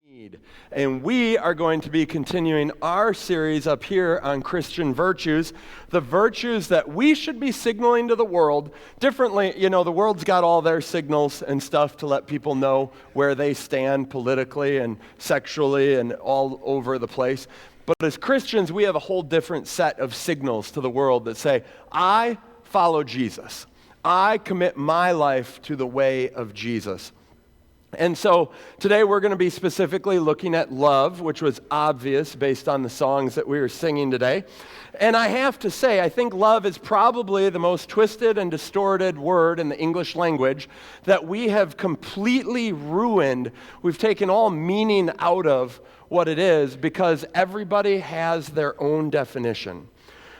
need. And we are going to be continuing our series up here on Christian virtues, the virtues that we should be signaling to the world differently. You know, the world's got all their signals and stuff to let people know where they stand politically and sexually and all over the place. But as Christians, we have a whole different set of signals to the world that say, I follow Jesus. I commit my life to the way of Jesus. And so today we're going to be specifically looking at love, which was obvious based on the songs that we were singing today. And I have to say, I think love is probably the most twisted and distorted word in the English language that we have completely ruined. We've taken all meaning out of what it is because everybody has their own definition.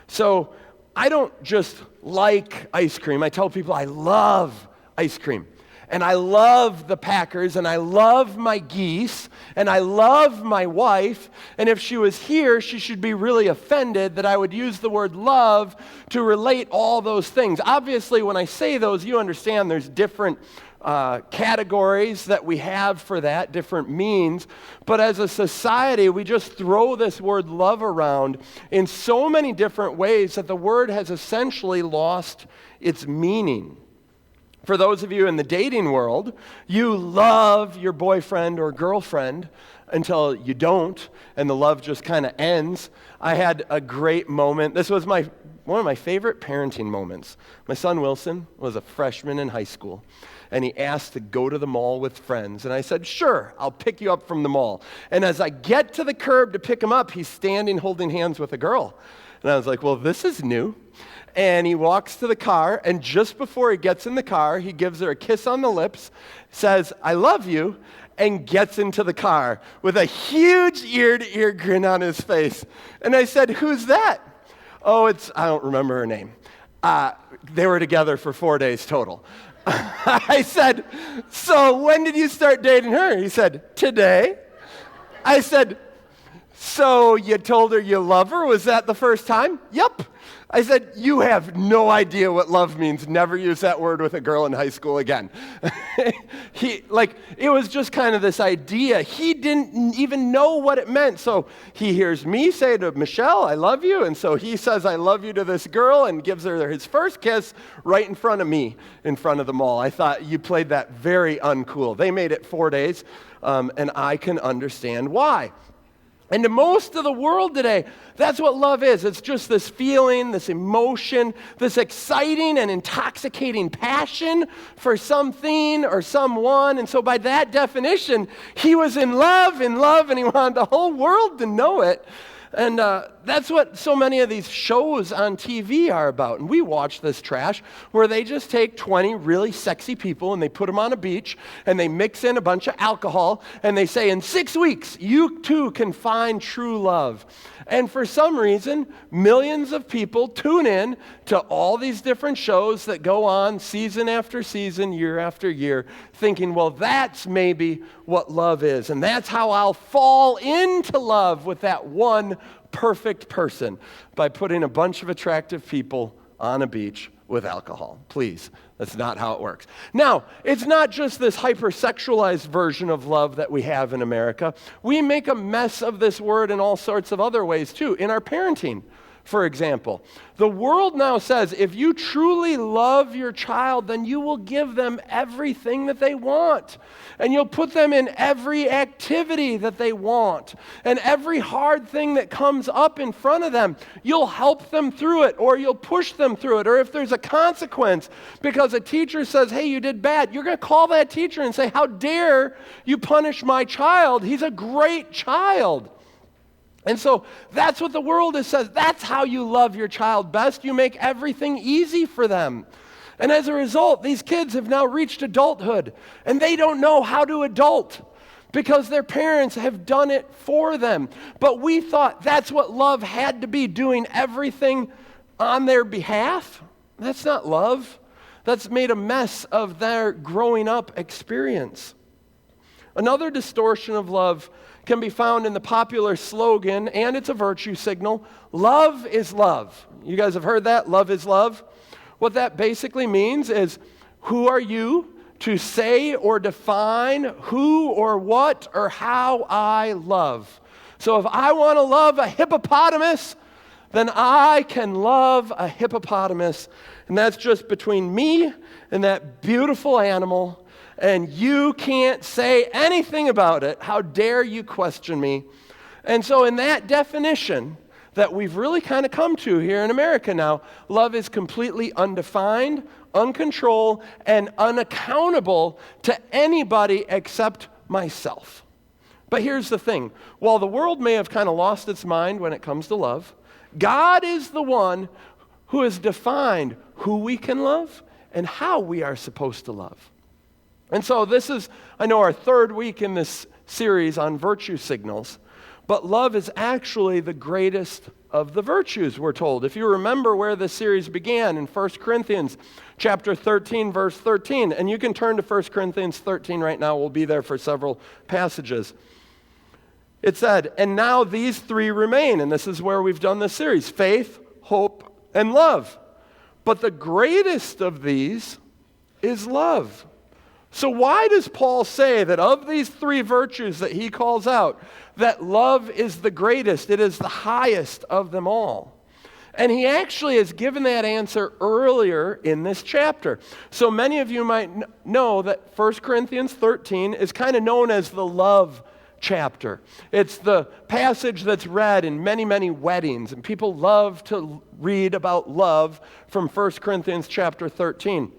So I don't just like ice cream. I tell people I love ice cream. And I love the Packers, and I love my geese, and I love my wife, and if she was here, she should be really offended that I would use the word love to relate all those things. Obviously, when I say those, you understand there's different categories that we have for that, different means, but as a society, we just throw this word love around in so many different ways that the word has essentially lost its meaning. For those of you in the dating world, you love your boyfriend or girlfriend until you don't, and the love just kind of ends. I had a great moment. This was one of my favorite parenting moments. My son Wilson was a freshman in high school, and he asked to go to the mall with friends. And I said, sure, I'll pick you up from the mall. And as I get to the curb to pick him up, he's standing holding hands with a girl. And I was like, well, this is new. And he walks to the car, and just before he gets in the car, he gives her a kiss on the lips, says, I love you, and gets into the car with a huge ear-to-ear grin on his face. And I said, who's that? Oh, I don't remember her name. They were together for 4 days total. I said, so when did you start dating her? He said, today. I said, so you told her you love her? Was that the first time? Yep. I said, you have no idea what love means. Never use that word with a girl in high school again. It was just kind of this idea. He didn't even know what it meant. So he hears me say to Michelle, I love you. And so he says, I love you to this girl and gives her his first kiss right in front of me, in front of the mall. I thought you played that very uncool. They made it 4 days, and I can understand why. And to most of the world today, that's what love is. It's just this feeling, this emotion, this exciting and intoxicating passion for something or someone. And so by that definition, he was in love, and he wanted the whole world to know it. And that's what so many of these shows on TV are about. And we watch this trash where they just take 20 really sexy people and they put them on a beach and they mix in a bunch of alcohol and they say, in 6 weeks, you too can find true love. And for some reason, millions of people tune in to all these different shows that go on season after season, year after year, thinking, well, that's maybe what love is. And that's how I'll fall into love with that one perfect person, by putting a bunch of attractive people on a beach with alcohol. Please, that's not how it works. Now, it's not just this hypersexualized version of love that we have in America. We make a mess of this word in all sorts of other ways too. In our parenting, for example, the world now says if you truly love your child, then you will give them everything that they want. And you'll put them in every activity that they want. And every hard thing that comes up in front of them, you'll help them through it, or you'll push them through it. Or if there's a consequence because a teacher says, hey, you did bad, you're going to call that teacher and say, how dare you punish my child? He's a great child. And so that's what the world says. That's how you love your child best. You make everything easy for them. And as a result, these kids have now reached adulthood, and they don't know how to adult because their parents have done it for them. But we thought that's what love had to be, doing everything on their behalf. That's not love. That's made a mess of their growing up experience. Another distortion of love can be found in the popular slogan, and it's a virtue signal, love is love. You guys have heard that? Love is love. What that basically means is, who are you to say or define who or what or how I love. So if I want to love a hippopotamus, then I can love a hippopotamus. And that's just between me and that beautiful animal. And you can't say anything about it. How dare you question me? And so in that definition that we've really kind of come to here in America now, love is completely undefined, uncontrolled, and unaccountable to anybody except myself. But here's the thing. While the world may have kind of lost its mind when it comes to love, God is the one who has defined who we can love and how we are supposed to love. And so this is, I know, our third week in this series on virtue signals, but love is actually the greatest of the virtues, we're told. If you remember where this series began in 1 Corinthians chapter 13, verse 13, and you can turn to 1 Corinthians 13 right now. We'll be there for several passages. It said, and now these three remain, and this is where we've done this series, faith, hope, and love. But the greatest of these is love. So why does Paul say that of these three virtues that he calls out, that love is the greatest, it is the highest of them all? And he actually has given that answer earlier in this chapter. So many of you might know that 1 Corinthians 13 is kind of known as the love chapter. It's the passage that's read in many, many weddings, and people love to read about love from 1 Corinthians chapter 13.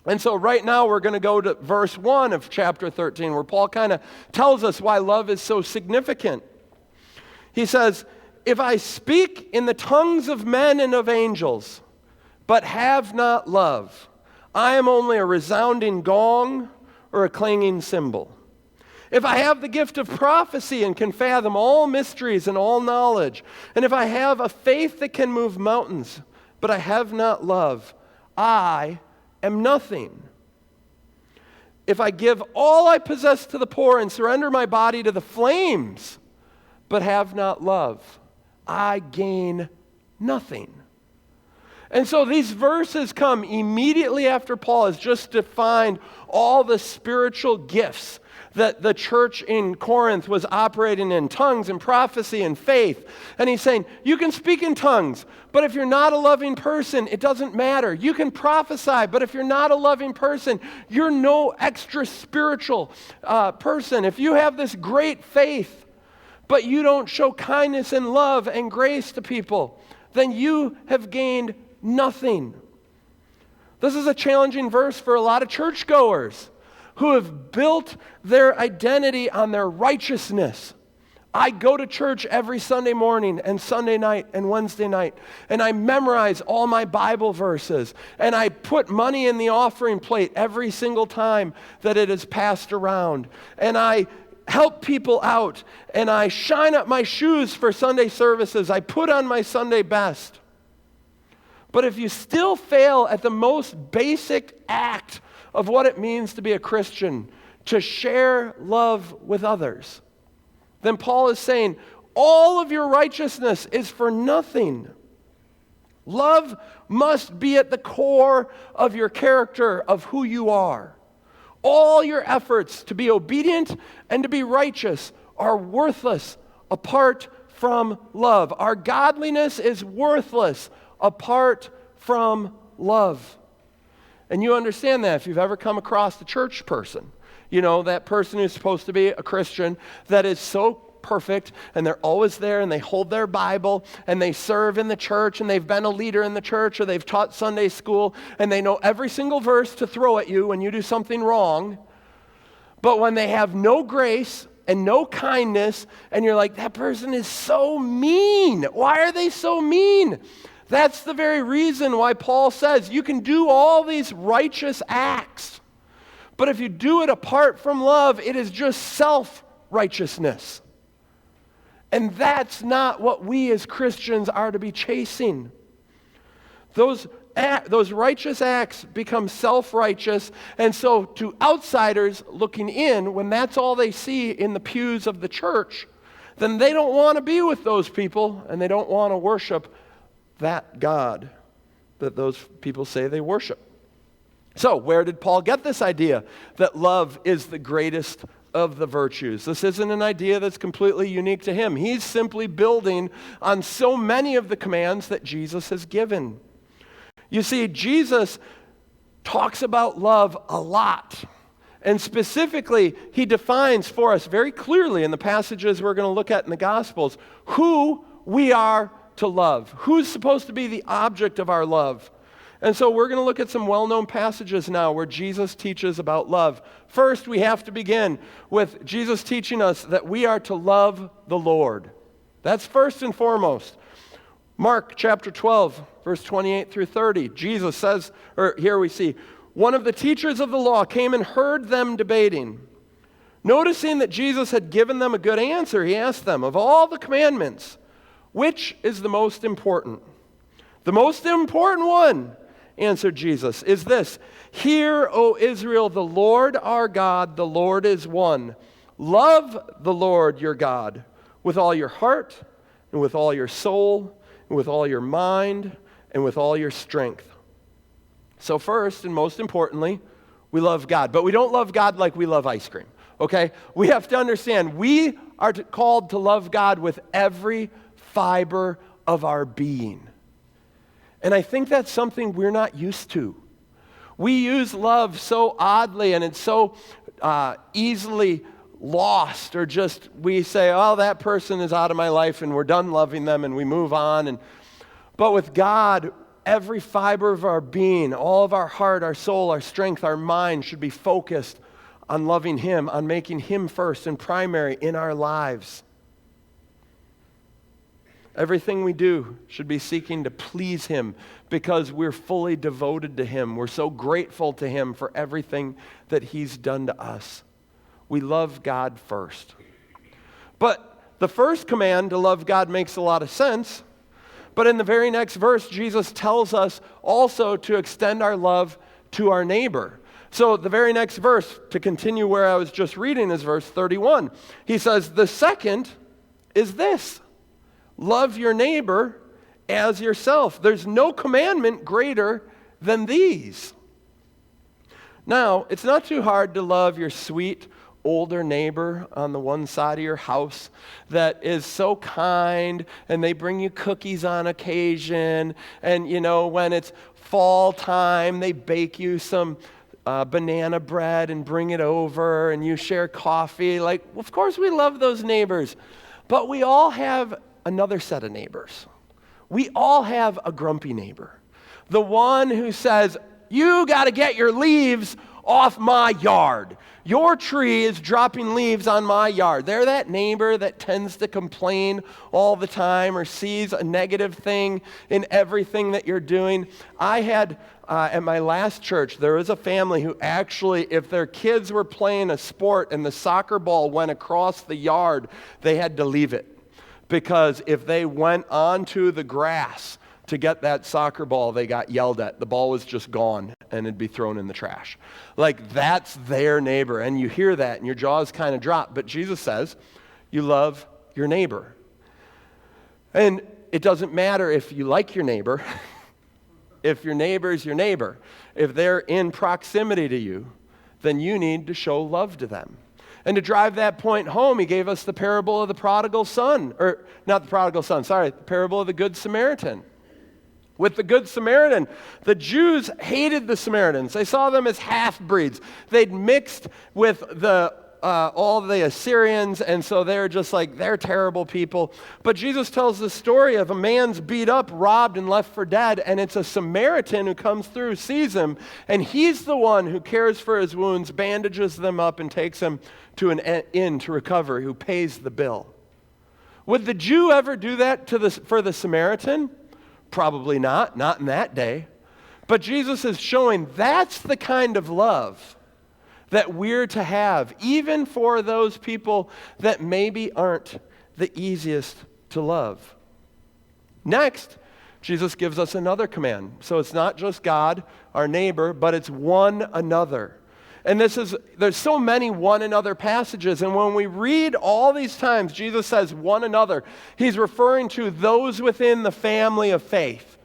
And so right now we're going to go to verse 1 of chapter 13, where Paul kind of tells us why love is so significant. He says, if I speak in the tongues of men and of angels, but have not love, I am only a resounding gong or a clanging cymbal. If I have the gift of prophecy and can fathom all mysteries and all knowledge, and if I have a faith that can move mountains, but I have not love, I am nothing. If I give all I possess to the poor and surrender my body to the flames, but have not love, I gain nothing. And so these verses come immediately after Paul has just defined all the spiritual gifts that the church in Corinth was operating in, tongues and prophecy and faith. And he's saying, you can speak in tongues, but if you're not a loving person, it doesn't matter. You can prophesy, but if you're not a loving person, you're no extra spiritual person. If you have this great faith, but you don't show kindness and love and grace to people, then you have gained nothing. This is a challenging verse for a lot of churchgoers who have built their identity on their righteousness. I go to church every Sunday morning and Sunday night and Wednesday night, and I memorize all my Bible verses, and I put money in the offering plate every single time that it is passed around, and I help people out, and I shine up my shoes for Sunday services. I put on my Sunday best. But if you still fail at the most basic act of what it means to be a Christian, to share love with others, then Paul is saying, all of your righteousness is for nothing. Love must be at the core of your character, of who you are. All your efforts to be obedient and to be righteous are worthless apart from love. Our godliness is worthless apart from love. And you understand that if you've ever come across a church person, you know, that person who's supposed to be a Christian that is so perfect, and they're always there, and they hold their Bible, and they serve in the church, and they've been a leader in the church, or they've taught Sunday school, and they know every single verse to throw at you when you do something wrong. But when they have no grace and no kindness, and you're like, that person is so mean. Why are they so mean? That's the very reason why Paul says you can do all these righteous acts, but if you do it apart from love, it is just self-righteousness. And that's not what we as Christians are to be chasing. Those righteous acts become self-righteous, and so to outsiders looking in, when that's all they see in the pews of the church, then they don't want to be with those people, and they don't want to worship that God that those people say they worship. So, where did Paul get this idea that love is the greatest of the virtues? This isn't an idea that's completely unique to him. He's simply building on so many of the commands that Jesus has given. You see, Jesus talks about love a lot. And specifically, he defines for us very clearly in the passages we're going to look at in the Gospels who we are to love, who's supposed to be the object of our love. And so we're going to look at some well-known passages now where Jesus teaches about love. First, we have to begin with Jesus teaching us that we are to love the Lord. That's first and foremost. Mark chapter 12, verse 28 through 30. Jesus says, or here we see, one of the teachers of the law came and heard them debating. Noticing that Jesus had given them a good answer, he asked them, of all the commandments, which is the most important? The most important one, answered Jesus, is this: Hear, O Israel, the Lord our God, the Lord is one. Love the Lord your God with all your heart and with all your soul and with all your mind and with all your strength. So first and most importantly, we love God. But we don't love God like we love ice cream, okay? We have to understand we are called to love God with every fiber of our being. And I think that's something we're not used to. We use love so oddly, and it's so easily lost, or just we say, oh, that person is out of my life, and we're done loving them, and we move on. But with God, every fiber of our being, all of our heart, our soul, our strength, our mind should be focused on loving Him, on making Him first and primary in our lives. Everything we do should be seeking to please Him because we're fully devoted to Him. We're so grateful to Him for everything that He's done to us. We love God first. But the first command to love God makes a lot of sense. But in the very next verse, Jesus tells us also to extend our love to our neighbor. So the very next verse, to continue where I was just reading, is verse 31. He says, the second is this: love your neighbor as yourself. There's no commandment greater than these. Now, it's not too hard to love your sweet older neighbor on the one side of your house that is so kind, and they bring you cookies on occasion, and when it's fall time, they bake you some banana bread and bring it over, and you share coffee. Of course we love those neighbors, but we all have another set of neighbors. We all have a grumpy neighbor. The one who says, you got to get your leaves off my yard. Your tree is dropping leaves on my yard. They're that neighbor that tends to complain all the time or sees a negative thing in everything that you're doing. I had, at my last church, there was a family who actually, if their kids were playing a sport and the soccer ball went across the yard, they had to leave it. Because if they went onto the grass to get that soccer ball, they got yelled at. The ball was just gone, and it'd be thrown in the trash. That's their neighbor. And you hear that, and your jaws kind of drop. But Jesus says, you love your neighbor. And it doesn't matter if you like your neighbor. If your neighbor is your neighbor, if they're in proximity to you, then you need to show love to them. And to drive that point home, he gave us the parable of the prodigal son. Or, not the prodigal son, sorry, the parable of the Good Samaritan. With the Good Samaritan, the Jews hated the Samaritans. They saw them as half-breeds. They'd mixed with all the Assyrians, and so they're just they're terrible people. But Jesus tells the story of a man's beat up, robbed, and left for dead, and it's a Samaritan who comes through, sees him, and he's the one who cares for his wounds, bandages them up, and takes him to an inn to recover, who pays the bill. Would the Jew ever do that for the Samaritan? Probably not in that day. But Jesus is showing that's the kind of love that we're to have, even for those people that maybe aren't the easiest to love. Next, Jesus gives us another command. So it's not just God, our neighbor, but it's one another. And there's so many one another passages, and when we read all these times, Jesus says one another, he's referring to those within the family of faith.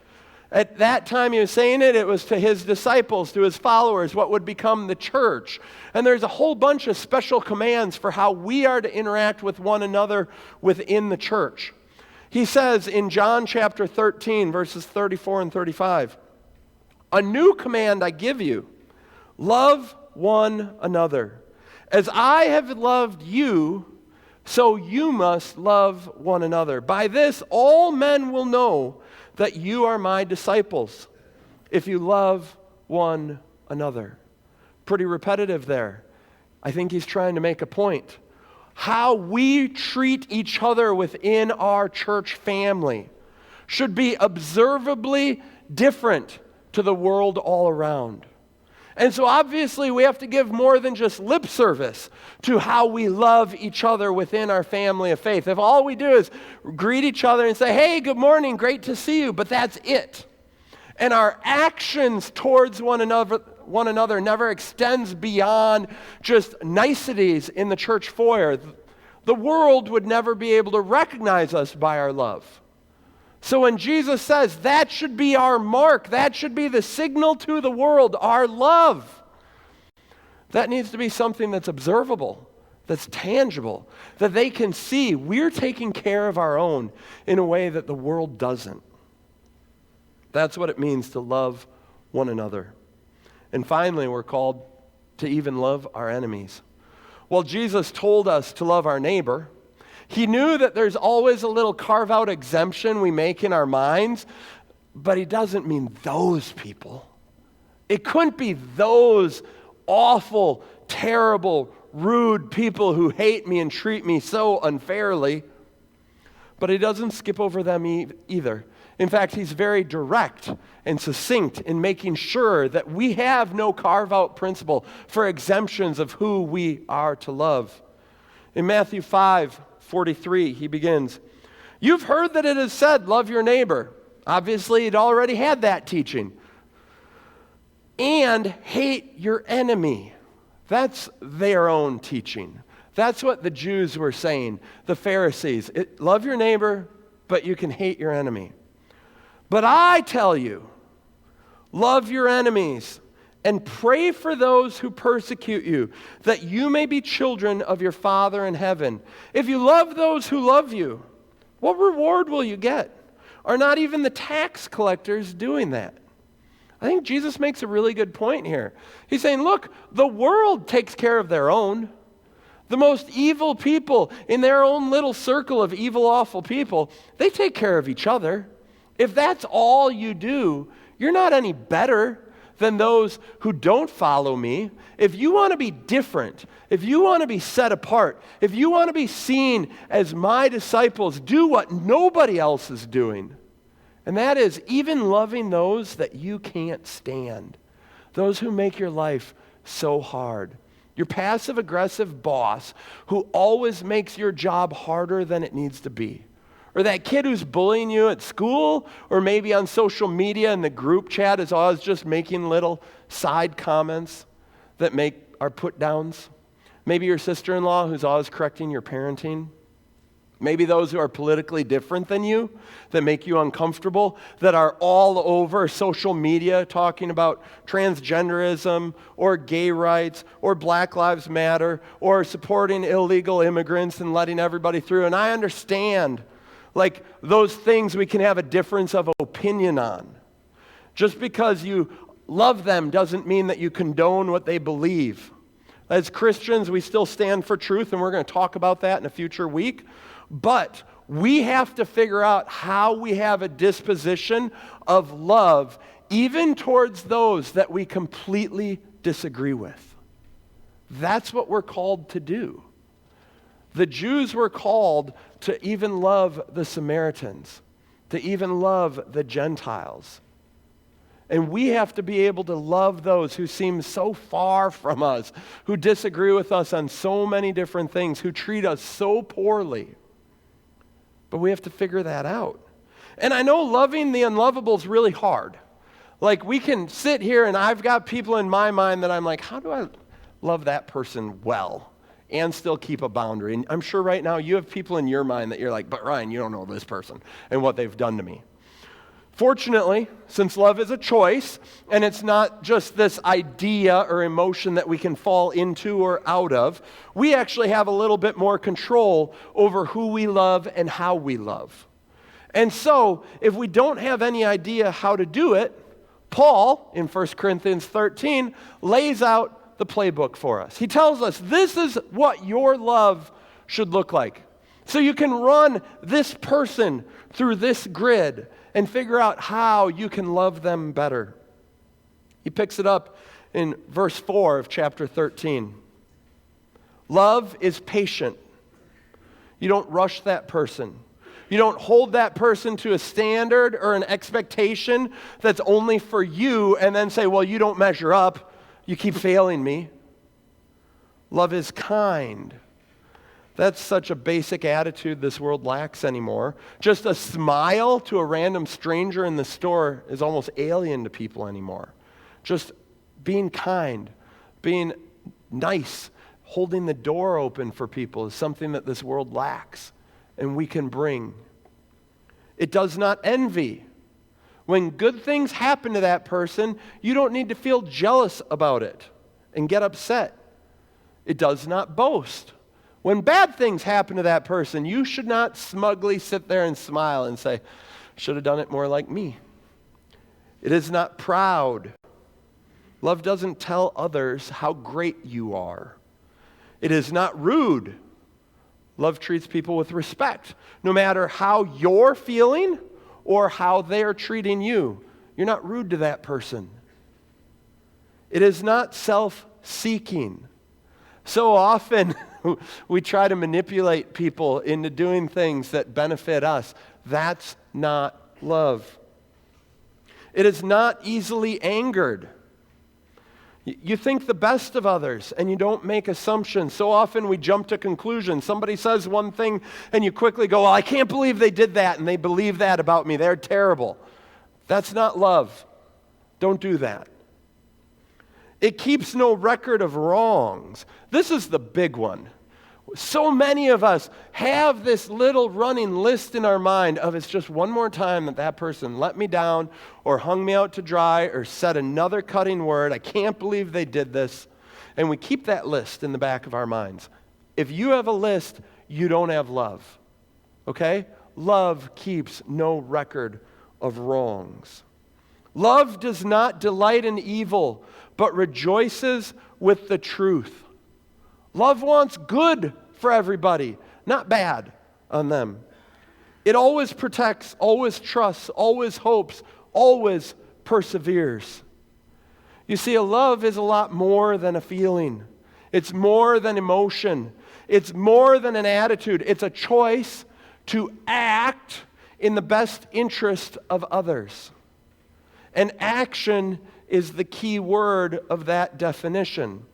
At that time he was saying it was to his disciples, to his followers, what would become the church. And there's a whole bunch of special commands for how we are to interact with one another within the church. He says in John chapter 13, verses 34 and 35, "A new command I give you, love one another. As I have loved you, so you must love one another. By this all men will know that you are my disciples, if you love one another." Pretty repetitive there. I think he's trying to make a point. How we treat each other within our church family should be observably different to the world all around. And so obviously we have to give more than just lip service to how we love each other within our family of faith. If all we do is greet each other and say, "Hey, good morning, great to see you," but that's it. And our actions towards one another never extends beyond just niceties in the church foyer, the world would never be able to recognize us by our love. So when Jesus says that should be our mark, that should be the signal to the world, our love, that needs to be something that's observable, that's tangible, that they can see we're taking care of our own in a way that the world doesn't. That's what it means to love one another. And finally, we're called to even love our enemies. Well, Jesus told us to love our neighbor. He knew that there's always a little carve-out exemption we make in our minds, but he doesn't mean those people. It couldn't be those awful, terrible, rude people who hate me and treat me so unfairly. But he doesn't skip over them either. In fact, he's very direct and succinct in making sure that we have no carve-out principle for exemptions of who we are to love. In Matthew 5:43, he begins, "You've heard that it is said, 'Love your neighbor.'" Obviously, he'd already had that teaching. "And hate your enemy." That's their own teaching. That's what the Jews were saying, the Pharisees. Love your neighbor, but you can hate your enemy. "But I tell you, love your enemies and pray for those who persecute you, that you may be children of your Father in heaven. If you love those who love you, what reward will you get? Are not even the tax collectors doing that?" I think Jesus makes a really good point here. He's saying, look, the world takes care of their own. The most evil people in their own little circle of evil, awful people, they take care of each other. If that's all you do, you're not any better than those who don't follow me. If you want to be different, if you want to be set apart, if you want to be seen as my disciples, do what nobody else is doing. And that is even loving those that you can't stand, those who make your life so hard. Your passive-aggressive boss who always makes your job harder than it needs to be. Or that kid who's bullying you at school, or maybe on social media and the group chat is always just making little side comments that are put downs. Maybe your sister-in-law who's always correcting your parenting. Maybe those who are politically different than you, that make you uncomfortable, that are all over social media talking about transgenderism or gay rights or Black Lives Matter or supporting illegal immigrants and letting everybody through. And I understand, like, those things we can have a difference of opinion on. Just because you love them doesn't mean that you condone what they believe. As Christians, we still stand for truth, and we're going to talk about that in a future week. But we have to figure out how we have a disposition of love even towards those that we completely disagree with. That's what we're called to do. The Jews were called to even love the Samaritans, to even love the Gentiles. And we have to be able to love those who seem so far from us, who disagree with us on so many different things, who treat us so poorly. But we have to figure that out. And I know loving the unlovable is really hard. Like, we can sit here and I've got people in my mind that I'm like, how do I love that person well and still keep a boundary? And I'm sure right now you have people in your mind that you're like, but Ryan, you don't know this person and what they've done to me. Fortunately, since love is a choice, and it's not just this idea or emotion that we can fall into or out of, we actually have a little bit more control over who we love and how we love. And so, if we don't have any idea how to do it, Paul, in 1 Corinthians 13, lays out the playbook for us. He tells us, this is what your love should look like. So you can run this person through this grid and figure out how you can love them better. He picks it up in verse 4 of chapter 13. Love is patient. You don't rush that person. You don't hold that person to a standard or an expectation that's only for you and then say, well, you don't measure up. You keep failing me. Love is kind. That's such a basic attitude this world lacks anymore. Just a smile to a random stranger in the store is almost alien to people anymore. Just being kind, being nice, holding the door open for people is something that this world lacks and we can bring. It does not envy. When good things happen to that person, you don't need to feel jealous about it and get upset. It does not boast. When bad things happen to that person, you should not smugly sit there and smile and say, should have done it more like me. It is not proud. Love doesn't tell others how great you are. It is not rude. Love treats people with respect, no matter how you're feeling or how they're treating you. You're not rude to that person. It is not self-seeking. So often, we try to manipulate people into doing things that benefit us. That's not love. It is not easily angered. You think the best of others and you don't make assumptions. So often we jump to conclusions. Somebody says one thing and you quickly go, well, I can't believe they did that and they believe that about me. They're terrible. That's not love. Don't do that. It keeps no record of wrongs. This is the big one. So many of us have this little running list in our mind of it's just one more time that person let me down or hung me out to dry or said another cutting word. I can't believe they did this. And we keep that list in the back of our minds. If you have a list, you don't have love. Okay? Love keeps no record of wrongs. Love does not delight in evil, but rejoices with the truth. Love wants good for everybody, not bad on them. It always protects, always trusts, always hopes, always perseveres. You see, a love is a lot more than a feeling. It's more than emotion. It's more than an attitude. It's a choice to act in the best interest of others. And action is the key word of that definition.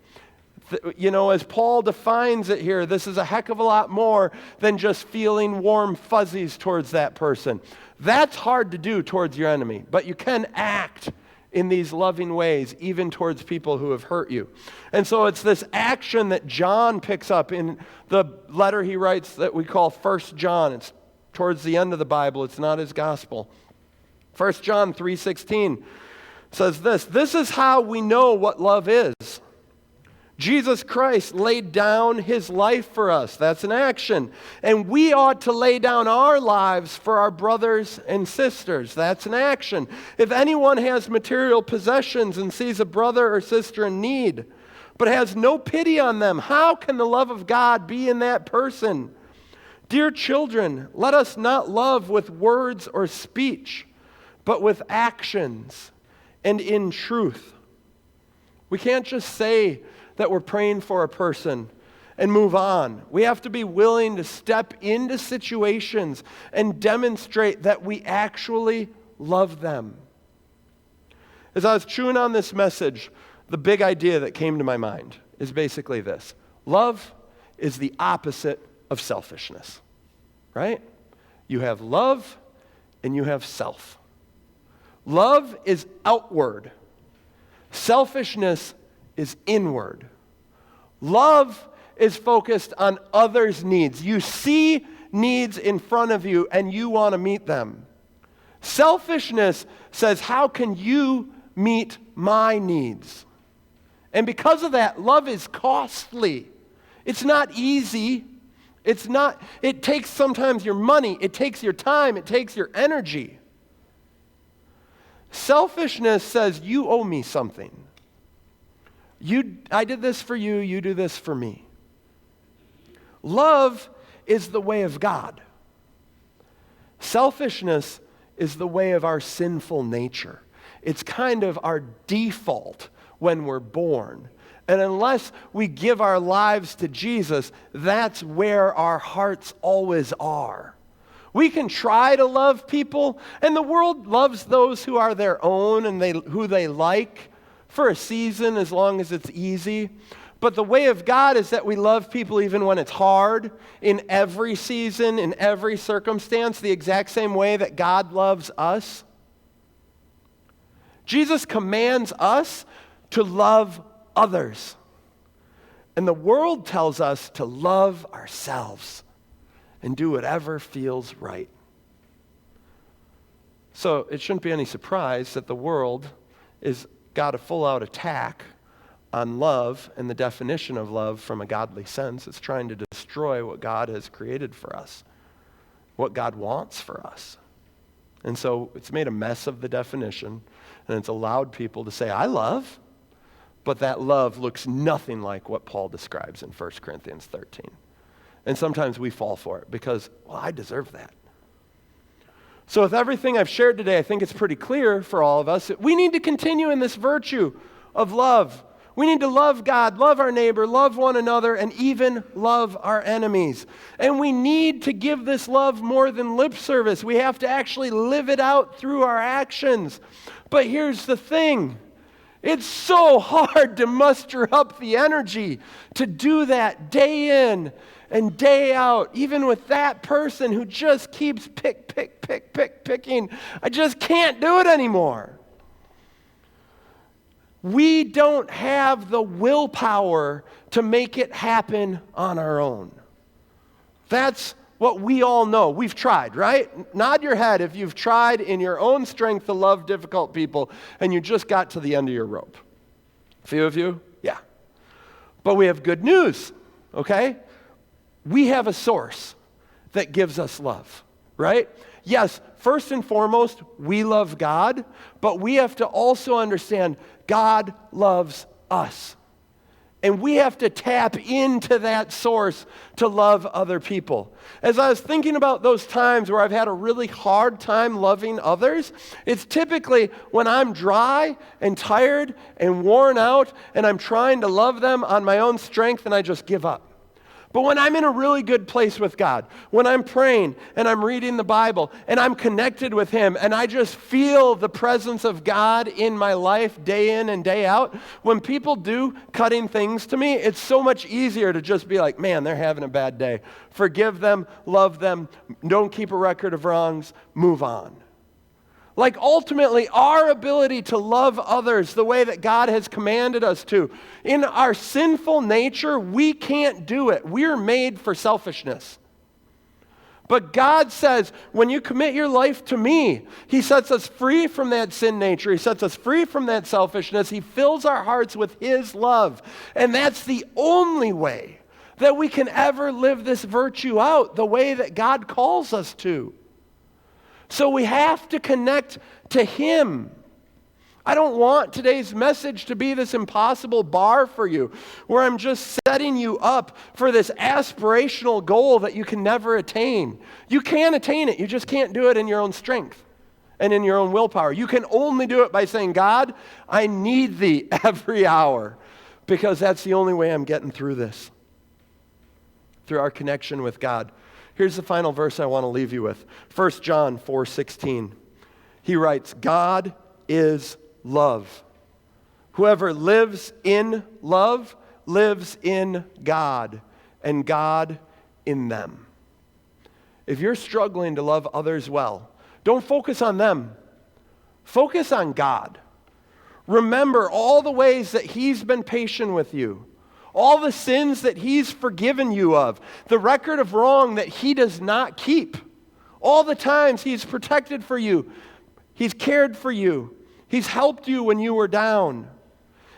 You know, as Paul defines it here, this is a heck of a lot more than just feeling warm fuzzies towards that person. That's hard to do towards your enemy, but you can act in these loving ways, even towards people who have hurt you. And so it's this action that John picks up in the letter he writes that we call 1 John. It's towards the end of the Bible. It's not his gospel. 1 John 3:16 says this, "This is how we know what love is. Jesus Christ laid down his life for us." That's an action. "And we ought to lay down our lives for our brothers and sisters." That's an action. "If anyone has material possessions and sees a brother or sister in need, but has no pity on them, how can the love of God be in that person? Dear children, let us not love with words or speech, but with actions and in truth." We can't just say that we're praying for a person and move on. We have to be willing to step into situations and demonstrate that we actually love them. As I was chewing on this message, the big idea that came to my mind is basically this. Love is the opposite of selfishness, right? You have love and you have self. Love is outward. Selfishness is inward. Love is focused on others' needs. You see needs in front of you and you want to meet them. Selfishness says, how can you meet my needs? And because of that, love is costly. It's not easy. It takes sometimes your money, it takes your time, it takes your energy. Selfishness says, you owe me something. I did this for you, you do this for me. Love is the way of God. Selfishness is the way of our sinful nature. It's kind of our default when we're born. And unless we give our lives to Jesus, that's where our hearts always are. We can try to love people, and the world loves those who are their own and who they like for a season as long as it's easy. But the way of God is that we love people even when it's hard, in every season, in every circumstance, the exact same way that God loves us. Jesus commands us to love others. And the world tells us to love ourselves and do whatever feels right. So it shouldn't be any surprise that the world has got a full-out attack on love and the definition of love from a godly sense. It's trying to destroy what God has created for us, what God wants for us. And so it's made a mess of the definition, and it's allowed people to say, I love, but that love looks nothing like what Paul describes in 1 Corinthians 13. And sometimes we fall for it because, well, I deserve that. So with everything I've shared today, I think it's pretty clear for all of us that we need to continue in this virtue of love. We need to love God, love our neighbor, love one another, and even love our enemies. And we need to give this love more than lip service. We have to actually live it out through our actions. But here's the thing. It's so hard to muster up the energy to do that day in and day out, even with that person who just keeps picking. I just can't do it anymore. We don't have the willpower to make it happen on our own. That's what we all know. We've tried, right? Nod your head if you've tried in your own strength to love difficult people and you just got to the end of your rope. A few of you? Yeah. But we have good news, okay? We have a source that gives us love, right? Yes, first and foremost, we love God, but we have to also understand God loves us. And we have to tap into that source to love other people. As I was thinking about those times where I've had a really hard time loving others, it's typically when I'm dry and tired and worn out and I'm trying to love them on my own strength and I just give up. But when I'm in a really good place with God, when I'm praying and I'm reading the Bible and I'm connected with Him and I just feel the presence of God in my life day in and day out, when people do cutting things to me, it's so much easier to just be like, man, they're having a bad day. Forgive them, love them, don't keep a record of wrongs, move on. Like ultimately, our ability to love others the way that God has commanded us to, in our sinful nature, we can't do it. We're made for selfishness. But God says, when you commit your life to me, He sets us free from that sin nature. He sets us free from that selfishness. He fills our hearts with His love. And that's the only way that we can ever live this virtue out the way that God calls us to. So we have to connect to Him. I don't want today's message to be this impossible bar for you, where I'm just setting you up for this aspirational goal that you can never attain. You can attain it, you just can't do it in your own strength and in your own willpower. You can only do it by saying, God, I need Thee every hour, because that's the only way I'm getting through this, through our connection with God. Here's the final verse I want to leave you with. 1 John 4:16. He writes, God is love. Whoever lives in love lives in God, and God in them. If you're struggling to love others well, don't focus on them. Focus on God. Remember all the ways that He's been patient with you. All the sins that He's forgiven you of, the record of wrong that He does not keep. All the times He's protected for you. He's cared for you. He's helped you when you were down.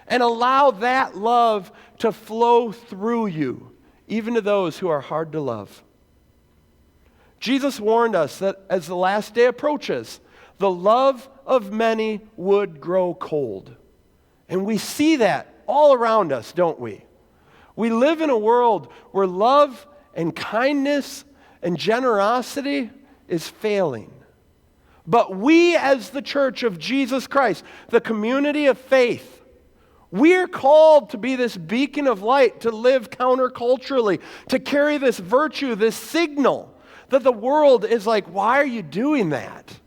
And allow that love to flow through you, even to those who are hard to love. Jesus warned us that as the last day approaches, the love of many would grow cold. And we see that all around us, don't we? We live in a world where love and kindness and generosity is failing. But we, as the church of Jesus Christ, the community of faith, we're called to be this beacon of light, to live counterculturally, to carry this virtue, this signal that the world is like, why are you doing that?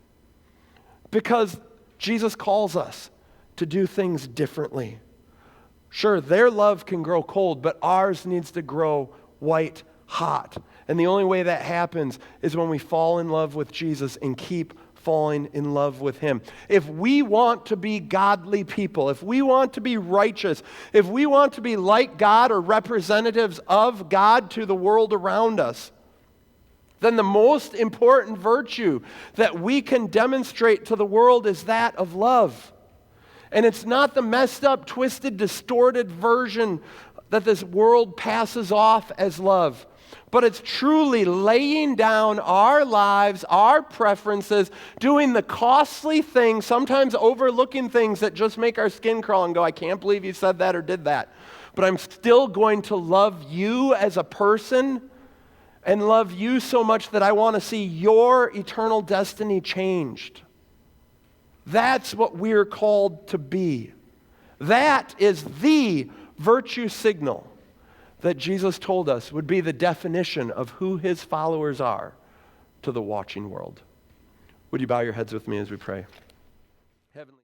Because Jesus calls us to do things differently. Sure, their love can grow cold, but ours needs to grow white hot. And the only way that happens is when we fall in love with Jesus and keep falling in love with Him. If we want to be godly people, if we want to be righteous, if we want to be like God or representatives of God to the world around us, then the most important virtue that we can demonstrate to the world is that of love. And it's not the messed up, twisted, distorted version that this world passes off as love. But it's truly laying down our lives, our preferences, doing the costly things, sometimes overlooking things that just make our skin crawl and go, I can't believe you said that or did that. But I'm still going to love you as a person and love you so much that I want to see your eternal destiny changed. That's what we're called to be. That is the virtue signal that Jesus told us would be the definition of who His followers are to the watching world. Would you bow your heads with me as we pray? Heavenly